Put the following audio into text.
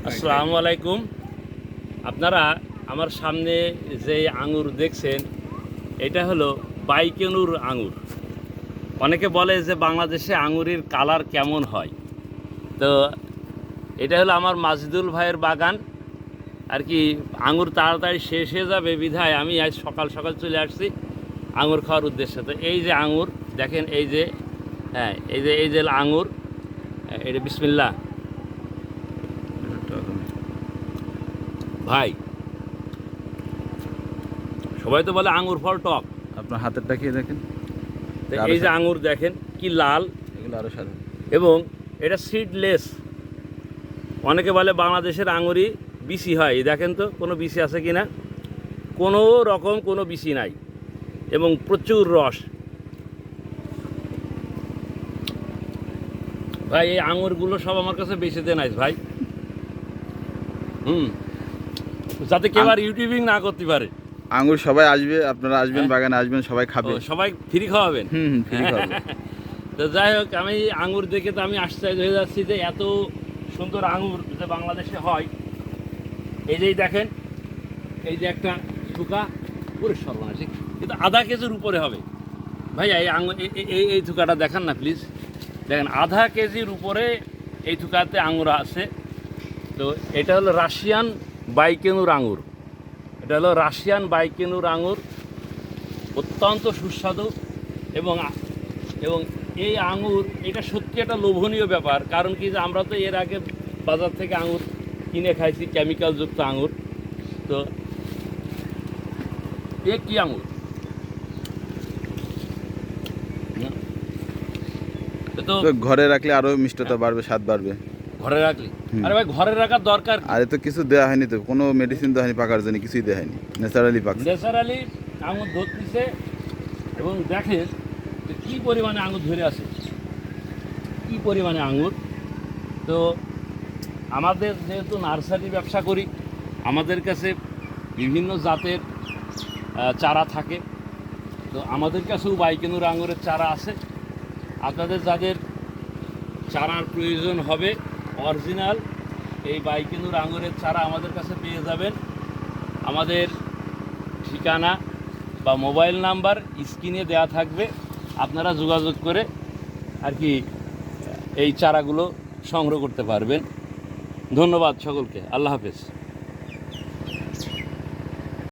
আসসালামু আলাইকুম। আপনারা আমার সামনে যে আঙুর দেখছেন এটা হলো বাইকেনুর আঙুর। অনেকে বলে যে বাংলাদেশে আঙুরের কালার কেমন হয়, তো এটা হলো আমার মাজিদুল ভাইয়ের বাগান আর কি। আঙুর তাড়াতাড়ি শেষ হয়ে যাবে বিধায় আমি আজ সকাল সকাল চলে আসছি আঙুর খাওয়ার উদ্দেশ্যে। তো এই যে আঙুর দেখেন, এই যে হ্যাঁ এই যে আঙুর, এটা বিসমিল্লাহ ভাই। সবাই তো বলে আঙুর ফল টক, আপনার হাতেরটা খেয়ে দেখেন। তো এই যে আঙুর দেখেন কি লাল, এগুলো আরো সাদা এবং এটা সিডলেস। অনেকে বলে বাংলাদেশের আঙুরই বিসি হয়, দেখেন তো কোনো বিসি আছে কি না, কোনো রকম কোনো বিসি নাই এবং প্রচুর রস। ভাই এই আঙুরগুলো সব আমার কাছে বেশি দেন আইস ভাই, যাতে কেউ আর ইউটিউবিং না করতে পারে। আঙ্গুর সবাই আসবে, আপনারা আসবেন, বাগানে আসবেন, সবাই খাবে, সবাই ফ্রি খাওয়াবেন। ফ্রি খাবে। তো যাই হোক, আমি আঙুর দেখে তো আমি আশ্চর্য হয়ে যাচ্ছি যে এত সুন্দর আঙুর যে বাংলাদেশে হয়। এই যেই দেখেন, এই যে একটা থুকা পুরো সর্বনাশ, কিন্তু আধা কেজির উপরে হবে ভাই। এই আঙুর এই থুকাটা দেখান না প্লিজ, দেখেন আধা কেজির উপরে এই থুকাতে আঙুর আছে। তো এটা হলো রাশিয়ান বাইকেনুর আঙুর, এটা হলো রাশিয়ান বাইকেনুর আঙুর, অত্যন্ত সুস্বাদু। এবং এবং এই আঙুর, এটা সত্যি একটা লোভনীয় ব্যাপার। কারণ কি, যে আমরা তো এর আগে বাজার থেকে আঙুর কিনে খাইছি কেমিক্যালযুক্ত আঙুর। তো এ কি আঙুর, তো ঘরে রাখলে আরো মিষ্টতা বাড়বে, স্বাদ বাড়বে। ঘরে রাখলি, আরে ভাই ঘরে রাখার দরকার। আরে তো কিছু দেওয়া হয়নি, তো কোনো মেডিসিন দেওয়া হয়নি, পাকার জন্য কিছুই দেওয়া হয়নি, ন্যাচারালি পাকছে। ন্যাচারালি আঙুর ধরতেছে। এবং দেখেন যে কী পরিমাণে আঙুর ধরে আছে, কী পরিমাণে আঙুর। তো আমাদের যেহেতু নার্সারি ব্যবসা করি, আমাদের কাছে বিভিন্ন জাতের চারা থাকে। তো আমাদের কাছেও বাইকেনুর আঙুরের চারা আছে। আপনাদের যাদের চারার প্রয়োজন হবে, অরিজিনাল এই বাইকেনুর আঙুরের চারা আমাদের কাছে পেয়ে যাবেন। আমাদের ঠিকানা বা মোবাইল নাম্বার স্ক্রিনে দেওয়া থাকবে, আপনারা যোগাযোগ করে আর কি এই চারাগুলো সংগ্রহ করতে পারবেন। ধন্যবাদ সকলকে, আল্লাহ হাফেজ।